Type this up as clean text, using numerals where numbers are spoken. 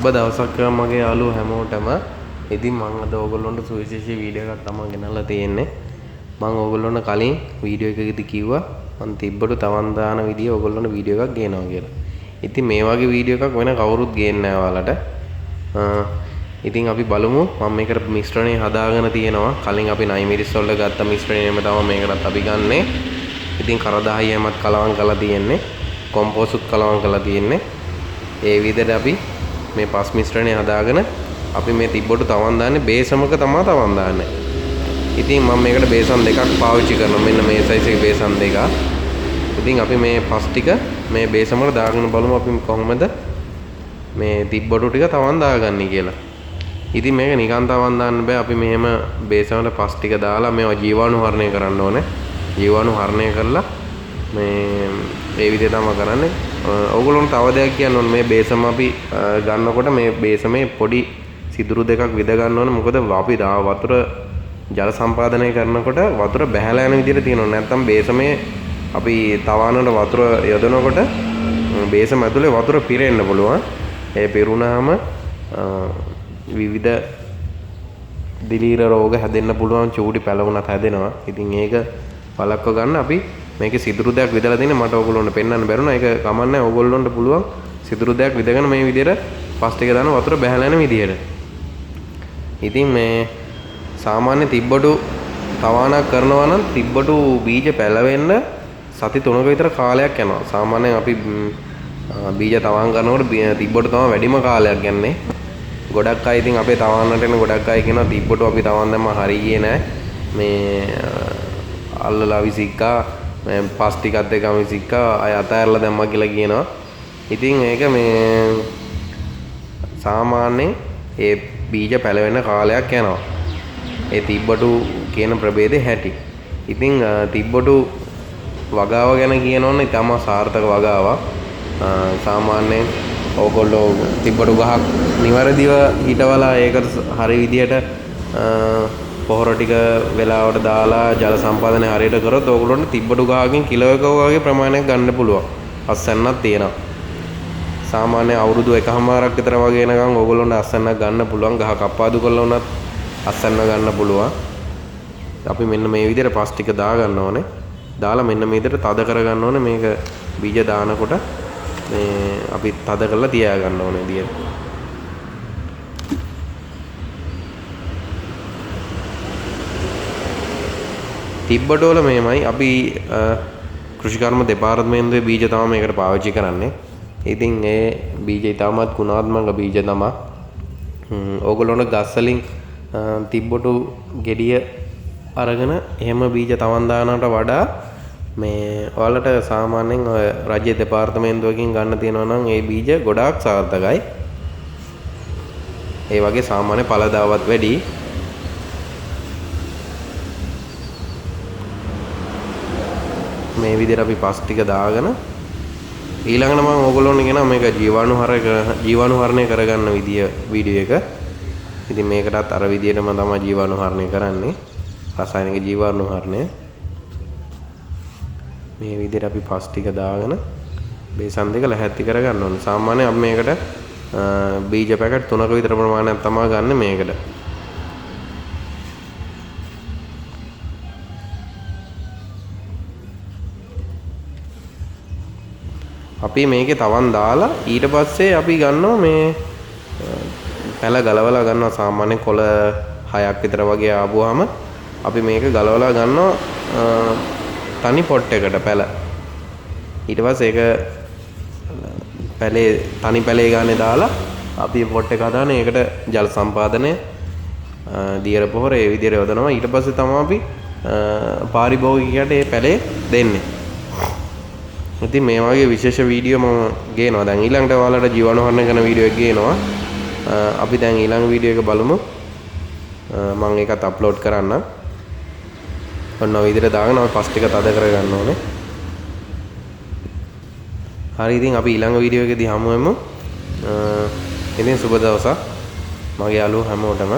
සුබ දවසක් මගේ යාළුවෝ හැමෝටම. ඉතින් මම අද ඕගොල්ලන්ට සුවිශේෂී වීඩියෝ එකක් තමයි ගෙනල්ලා තියෙන්නේ. මම ඕගොල්ලන්ට කලින් වීඩියෝ එකකදී කිව්වා මම තිබ්බට තවන් දාන විදිය ඕගොල්ලන්ට වීඩියෝ එකක් ගේනවා කියලා. ඉතින් මේ වගේ වීඩියෝ එකක් වෙන කවුරුත් ගේන්නේ නැහැ ඔයාලට. ඉතින් අපි බලමු මම මේකට මිශ්‍රණය හදාගෙන තියෙනවා. කලින් අපි 9 මිරිස් වල ගත්ත මිශ්‍රණයම තමයි මේකටත් අපි ගන්නෙ. ඉතින් කරදාහියමත් කලවම් කරලා තියෙන්නේ. කොම්පෝස්ට් කලවම් කරලා තියෙන්නේ. ඒ විදිහට අපි මේ පස් මිශ්‍රණය හදාගෙන අපි මේ තිබ්බට තවන් දාන්නේ බේසමක තමයි තවන් දාන්නේ. ඉතින් මම මේකට බේසන් දෙකක් පාවිච්චි කරනවා. මෙන්න මේ සයිස් එකේ බේසන් දෙකක්. ඉතින් අපි මේ පස් ටික මේ බේසමකට දාගෙන බලමු අපි කොහොමද මේ තිබ්බට ටික තවන් දාගන්නේ කියලා. ඉතින් මේක නිකන් තවන් දාන්න බෑ. අපි මෙහෙම බේසමකට පස් ටික දාලා මේවා ජීවාණුහරණය කරන්න ඕනේ. ජීවාණුහරණය කරලා මේ විදිහට තමයි කරන්නේ. ඕගොල්ලොන්ට තව දෙයක් කියන්න ඕනේ. මේ බේසම අපි ගන්නකොට මේ බේසමේ පොඩි සිදුරු දෙකක් විද ගන්න ඕනේ. මොකද අපි වතුර ජල සම්පාදනය කරනකොට වතුර බැහැලා යන විදිහට තියෙනවා. නැත්නම් බේසමේ අපි තවනට වතුර යොදනකොට බේසම ඇතුලේ වතුර පිරෙන්න පුළුවන්. ඒ පිරුණාම විවිධ දිලීර රෝග හැදෙන්න පුළුවන්. චූටි පැලවුණත් හැදෙනවා. ඉතින් ඒක වළක්ව ගන්න අපි මේකේ සිදුරු දෙයක් විදලා තියෙන්නේ. මට ඕගොල්ලොන්ට පෙන්වන්න බැරුණා. ඒක කමන්නේ. ඕගොල්ලොන්ට පුළුවන් සිදුරු දෙයක් විදගෙන මේ විදිහට පස් ටික දාන වතුර බැහැලා යන විදිහට. ඉතින් මේ සාමාන්‍ය තිබ්බටු තවාණක් කරනවා නම් තිබ්බටු බීජ පැලවෙන්න සති 3ක විතර කාලයක් යනවා. සාමාන්‍යයෙන් අපි බීජ තවාන් කරනකොට තිබ්බටු තමයි වැඩිම කාලයක් යන්නේ. ගොඩක් අය ඉතින් අපේ තවාන්නට එන ගොඩක් අය කියනවා තිබ්බටු අපි තවාන් දැම්ම හරියන්නේ නැහැ. මේ අල්ලලා විසික්කා මේ පස් ටිකත් එකම විසික්කා අය අතෑරලා දැම්මා කියලා කියනවා. ඉතින් ඒක මේ සාමාන්‍යයෙන් ඒ බීජ පැලවෙන්න කාලයක් යනවා. ඒ තිබ්බටු කියන ප්‍රභේදේ හැටි. ඉතින් තිබ්බටු වගාව ගැන කියනවනේ තමයි සාර්ථක වගාවක්. සාමාන්‍යයෙන් ඕගොල්ලෝ තිබ්බටු ගහක් නිවැරදිව හිටවලා ඒකට හරි විදියට පොහොර ටික වෙලාවට දාලා ජල සම්පාදනය හරියට කරොත් ඕගොල්ලන්ට තිබ්බටු ගහකින් කිලෝ එකක වගේ ප්‍රමාණයක් ගන්න පුළුවන්. අස්සන්නක් තියෙනවා. සාමාන්‍ය අවුරුදු එකමාරක් විතර වගේ එනකන් ඕගොල්ලන්ට අස්සන්නක් ගන්න පුළුවන්. ගහ කප්පාදු කරලා උනත් අස්සන්න ගන්න පුළුවන්. අපි මෙන්න මේ විදිහට පස් ටික දා ගන්න ඕනේ. දාලා මෙන්න මේ විදිහට තද කර ගන්න ඕනේ. මේක බීජ දානකොට මේ අපි තද කරලා තියා ගන්න ඕනේ විදියට. තිබ්බට වල මේමයි අපි කෘෂිකර්ම දෙපාර්තමේන්තුවේ බීජ තමයි මේකට පාවිච්චි කරන්නේ. ඉතින් ඒ බීජ ඉතාමත් ගුණාත්මක බීජ තමයි. ඕගොල්ලොන්ට ගස් වලින් තිබ්බටු ගෙඩිය අරගෙන එහෙම බීජ තවන් දානකට වඩා මේ ඔයාලට සාමාන්‍යයෙන් ඔය රාජ්‍ය දෙපාර්තමේන්තුවකින් ගන්න තියෙනවා නම් ඒ බීජ ගොඩාක් සාර්ථකයි. ඒ වගේ සාමාන්‍ය ඵලදාවත් වැඩි. මේ විදිහට අපි පස් ටික දාගෙන ඊළඟට මම ඕගොල්ලොන්ට කියනවා මේක ජීවාණුහරණය කරගන්න විදිය වීඩියෝ එක. ඉතින් මේකටත් අර විදියටම තමයි ජීවාණුහරණය කරන්නේ. රසායනික ජීවාණුහරණය. මේ විදිහට අපි පස් ටික දාගෙන බේසන් දෙක ලැහැත්ති කරගන්න ඕනේ. සාමාන්‍යයෙන් අපි මේකට බීජ පැකට් 3ක විතර ප්‍රමාණයක් තමයි ගන්න මේකට. අපි මේකේ තවන් දාලා ඊට පස්සේ අපි ගන්නවා මේ පැල ගලවලා ගන්නවා. සාමාන්‍ය කොළ 6ක් විතර වගේ ආවම අපි මේක ගලවලා ගන්නවා තනි පොට් එකට පැල. ඊට පස්සේ ඒක පැලේ තනි පැලේ ගානේ දාලා අපි පොට් එක හදාන ඒකට ජල සම්පාදනය දියර පොහොර ඒ විදිහට යොදනවා. ඊට පස්සේ තමයි අපි පාරිභෝගිකයට මේ පැලේ දෙන්නේ. ඉතින් මේ වගේ විශේෂ වීඩියෝ මම ගේනවා. දැන් ඊළඟට ඔයාලට ජීවාණුහරණය කරන වීඩියෝ එක ගේනවා. අපි දැන් ඊළඟ වීඩියෝ එක බලමු. මම ඒකත් අප්ලෝඩ් කරන්නම්. ඔන්න ඔය විදිහට දාගෙන අපි පස් ටික තද කරගන්න ඕනේ. හරි ඉතින් අපි ඊළඟ වීඩියෝ එකේදී හමු වෙමු. ඉතින් සුබ දවසක් මගේ යාළුවෝ හැමෝටම.